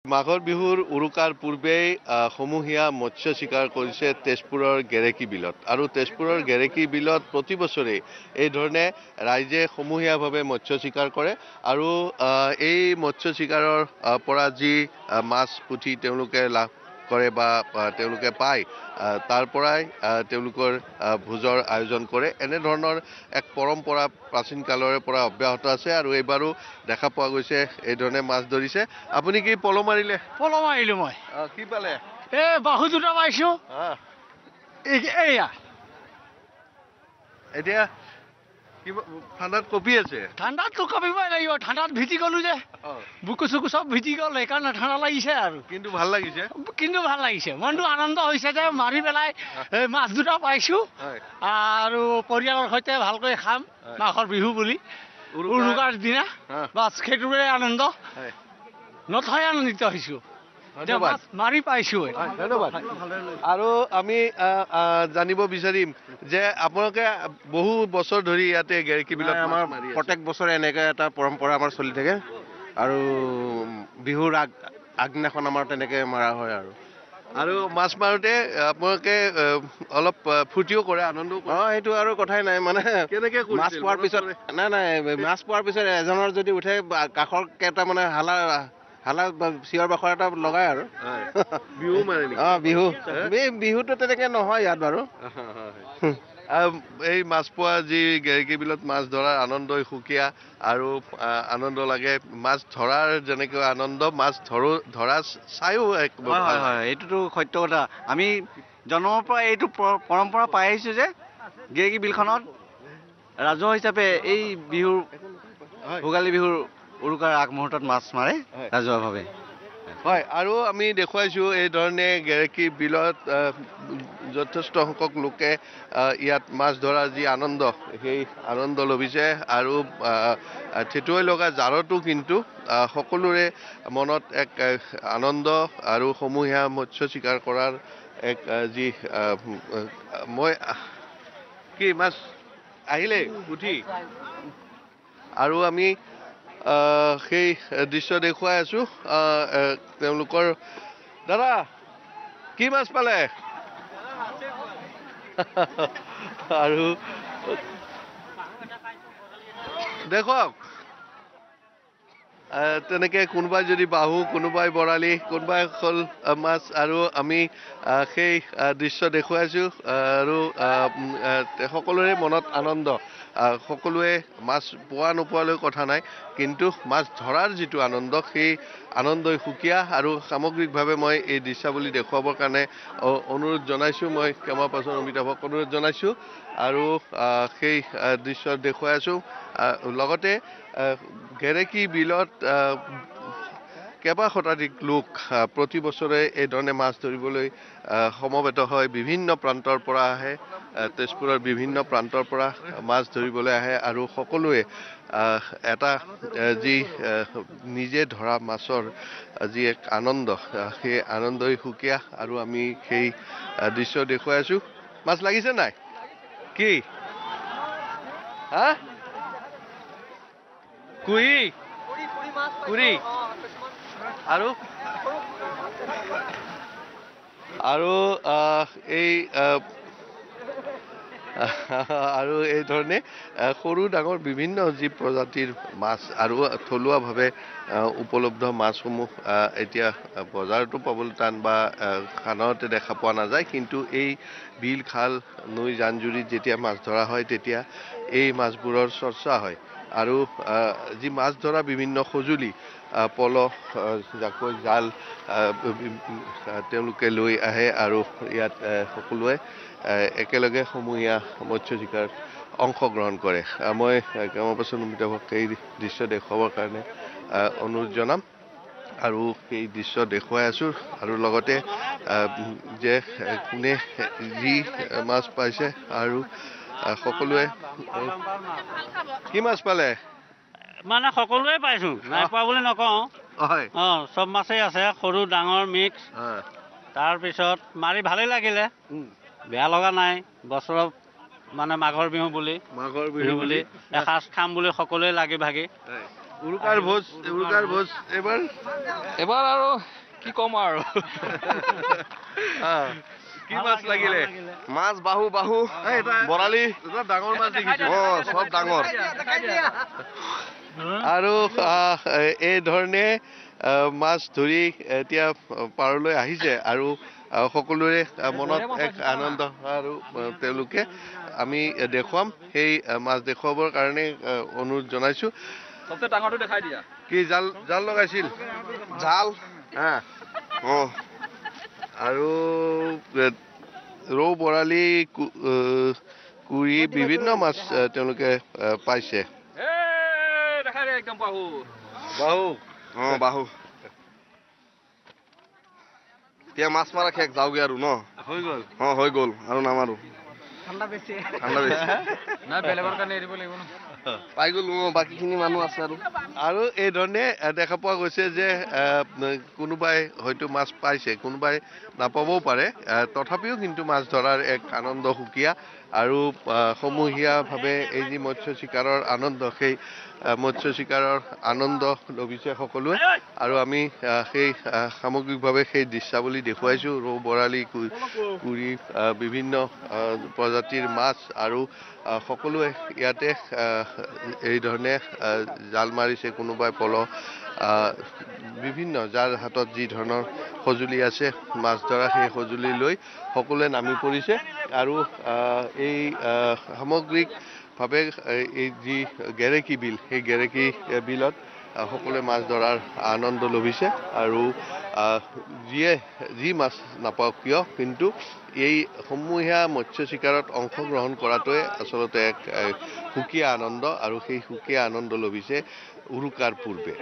মাঘৰ বিহুৰ উৰুকাৰ পূৰ্বেই সমূহীয়া মৎস্য চিকাৰ কৰিছে তেজপুৰৰ গেৰেকী বিলত আৰু তেজপুৰৰ গেৰেকী বিলত প্ৰতি বছৰেই এই ধৰণে ৰাইজে সমূহীয়াভাৱে মৎস্য চিকাৰ কৰে আৰু এই মৎস্য চিকাৰৰ পৰা যি মাছ পুঠি তেওঁলোকে লাভ কৰে বা তেওঁলোকে পায় তাৰ পৰাই তেওঁলোকৰ ভোজৰ আয়োজন কৰে। এনেধৰণৰ এক পৰম্পৰা প্ৰাচীন কালৰে পৰা অব্যাহত আছে আৰু এইবাৰো দেখা পোৱা গৈছে এই ধৰণে মাছ ধৰিছে। আপুনি কি পল মাৰিলে? পল মাৰিলো মই। কি পালে? বাহু দুটা পাইছো। এয়া এতিয়া ঠাণ্ডাত কঁপি আছে। ঠাণ্ডাততো কঁপিবই লাগিব, ঠাণ্ডাত ভিজি গলো যে বুকু চুকু চব ভিজি গ'ল, সেইকাৰণে ঠাণ্ডা লাগিছে আৰু। কিন্তু ভাল লাগিছে, ভাল লাগিছে, মনটো আনন্দ হৈছে যে মাৰি পেলাই মাছ দুটা পাইছো আৰু পৰিয়ালৰ সৈতে ভালকৈ খাম মাঘৰ বিহু বুলি উৰুকাৰ দিনা। বাছ সেইটোৰে আনন্দ, নথৈ আনন্দিত হৈছো মাৰি পাইছো। ধন্যবাদ। আৰু আমি জানিব বিচাৰিম যে আপোনালোকে বহু বছৰ ধৰি ইয়াতে গেৰেকী বিলত আমাৰ প্ৰত্যেক বছৰে এনেকৈ এটা পৰম্পৰা আমাৰ চলি থাকে আৰু বিহুৰ আগদিনাখন আমাৰ তেনেকৈ মৰা হয় আৰু মাছ মাৰোঁতে আপোনালোকে অলপ ফূৰ্তিও কৰে, আনন্দও কৰে। সেইটো আৰু কথাই নাই, মানে কেনেকৈ মাছ পোৱাৰ পিছত নাই মাছ পোৱাৰ পিছত এজনৰ যদি উঠে কাষৰ কেইটা মানে হালা চিঞৰ বাখৰ এটা লগাই আৰু বিহু মাৰে নেকি? বিহুটো তেনেকে নহয় ইয়াত বাৰু। এই মাছ পোৱা যি গেৰেকী বিলত মাছ ধৰাৰ আনন্দই সুকীয়া আৰু আনন্দ লাগে। মাছ ধৰাৰ যেনেকৈ আনন্দ, মাছ ধৰা চাইও এইটোতো সত্য কথা। আমি জন্মৰ পৰা এইটো পৰম্পৰা পাই আহিছোঁ যে গেৰেকী বিলখনত ৰাজহুৱা হিচাপে এই বিহুৰ ভোগালী বিহুৰ উৰুকাৰ আগমুহূৰ্তত মাছ মাৰে ৰাজহুৱাভাৱে। হয়, আৰু আমি দেখুৱাইছোঁ এই ধৰণে গেৰেকী বিলত যথেষ্ট সংখ্যক লোকে ইয়াত মাছ ধৰাৰ যি আনন্দ, সেই আনন্দ লভিছে আৰু থেতুৱাই লগা জাৰতো কিন্তু সকলোৰে মনত এক আনন্দ আৰু সমূহীয়া মৎস্য চিকাৰ কৰাৰ এক যি মই কি মাছ আহিলে উঠি আৰু আমি সেই দৃশ্য দেখুৱাই আছো। তেওঁলোকৰ দাদা কি মাছ পালে? আৰু দেখুৱাওক, তেনেকে কোনোবাই যদি বাহু, কোনোবাই বৰালি, কোনোবাই শ'ল মাছ, আৰু আমি সেই দৃশ্য দেখুৱাইছোঁ আৰু সকলোৰে মনত আনন্দ। সকলোৱে মাছ পোৱা নোপোৱালৈ কথা নাই, কিন্তু মাছ ধৰাৰ যিটো আনন্দ, সেই আনন্দই সুকীয়া। আৰু সামগ্ৰিকভাৱে মই এই দৃশ্যাৱলী দেখুৱাবৰ কাৰণে অনুৰোধ জনাইছোঁ। মই কেমেৰা পাৰ্চন অমিতাভক অনুৰোধ জনাইছোঁ আৰু সেই দৃশ্য দেখুৱাই আছোঁ। লগতে গেৰেকী বিলত কেইবা শতাধিক লোক প্ৰতি বছৰে এই ধৰণে মাছ ধৰিবলৈ সমবেত হয়। বিভিন্ন প্ৰান্তৰ পৰা আহে, তেজপুৰৰ বিভিন্ন প্ৰান্তৰ পৰা মাছ ধৰিবলৈ আহে আৰু সকলোৱে এটা যি নিজে ধৰা মাছৰ যি এক আনন্দ, সেই আনন্দই সুকীয়া আৰু আমি সেই দৃশ্য দেখুৱাই আছোঁ। মাছ লাগিছে নাই? কি কুৰি আৰু এই ধৰণে সৰু ডাঙৰ বিভিন্ন যি প্ৰজাতিৰ মাছ আৰু থলুৱাভাৱে উপলব্ধ মাছসমূহ এতিয়া বজাৰতো পাবলৈ টান বা খানাতে দেখা পোৱা নাযায়, কিন্তু এই বিল, খাল, নৈ, জান জুৰিত যেতিয়া মাছ ধৰা হয় তেতিয়া এই মাছবোৰৰ চৰ্চা হয়। আৰু যি মাছ ধৰা বিভিন্ন সঁজুলি, পল, জাকৈ, জাল তেওঁলোকে লৈ আহে আৰু ইয়াত সকলোৱে একেলগে সমূহীয়া মৎস্য চিকাৰ অংশগ্ৰহণ কৰে। মই কেমেৰা পাৰ্চন অমিতাভক এই দৃশ্য দেখুৱাবৰ কাৰণে অনুৰোধ জনাম আৰু সেই দৃশ্য দেখুৱাই আছোঁ। আৰু লগতে যে কোনে যি মাছ পাইছে আৰু সকলোৱে কি মাছ পালে? মানে সকলোৱে পাইছো, নাই পোৱা বুলি নকওঁ। চব মাছেই আছে, সৰু ডাঙৰ মিক্স। তাৰপিছত মাৰি ভালেই লাগিলে, বেয়া লগা নাই। বছৰত মানে মাঘৰ বিহু বুলি এসাঁজ খাম বুলি সকলোৱে লাগি ভাগি উৰুকাৰ ভোজ এবাৰ আৰু কি ক'ম আৰু কি মাছ লাগিলে মাছ বাহু বৰালি ডাঙৰ মাছ দেখিছো চব ডাঙৰ আৰু এই ধৰণে মাছ ধৰি এতিয়া পাৰলৈ আহিছে আৰু সকলোৰে মনত এক আনন্দ আৰু তেওঁলোকে আমি দেখুৱাম সেই মাছ দেখুৱাবৰ কাৰণে অনুৰোধ জনাইছো সবচে ডাঙৰটো দেখাই দিয়া কি জাল লগাইছিল জাল আৰু ৰৌ বৰালি কুৰি বিভিন্ন মাছ তেওঁলোকে পাইছে দেখাই দিয়া একদম বাহু বাহু এতিয়া মাছ মাৰা শেষ যাওঁগে আৰু ন হৈ গ'ল আৰু নামাৰো ঠাণ্ডা বেছি নাই বেলেগৰ কাৰণে এৰিব লাগিব ন পাই গ'লো বাকীখিনি মানুহ আছে আৰু এই ধৰণে দেখা পোৱা গৈছে যে কোনোবাই হয়তো মাছ পাইছে কোনোবাই নাপাবও পাৰে তথাপিও কিন্তু মাছ ধৰাৰ এক আনন্দ সুকীয়া আৰু সমূহীয়াভাৱে এই যি মৎস্য চিকাৰৰ আনন্দ সেই মৎস্য চিকাৰৰ আনন্দ লভিছে সকলোৱে আৰু আমি সেই সামগ্ৰিকভাৱে সেই দৃশ্যাৱলী দেখুৱাইছোঁ ৰৌ বৰালি কুৰি বিভিন্ন প্ৰজাতিৰ মাছ আৰু সকলোৱে ইয়াতে এই ধৰণে জাল মাৰিছে কোনোবাই পল বিভিন্ন যাৰ হাতত যি ধৰণৰ সঁজুলি আছে মাছ ধৰা সেই সঁজুলি লৈ সকলোৱে নামি পৰিছে আৰু এই সামগ্ৰিকভাৱে এই যি গেৰেকী বিল সেই গেৰেকী বিলত সকলোৱে মাছ ধৰাৰ আনন্দ লভিছে আৰু যি মাছ নাপাওক কিয় কিন্তু এই সমূহীয়া মৎস্য চিকাৰত অংশগ্ৰহণ কৰাটোৱে আচলতে এক সুকীয়া আনন্দ আৰু সেই সুকীয়া আনন্দ লভিছে উৰুকাৰ পূৰ্বে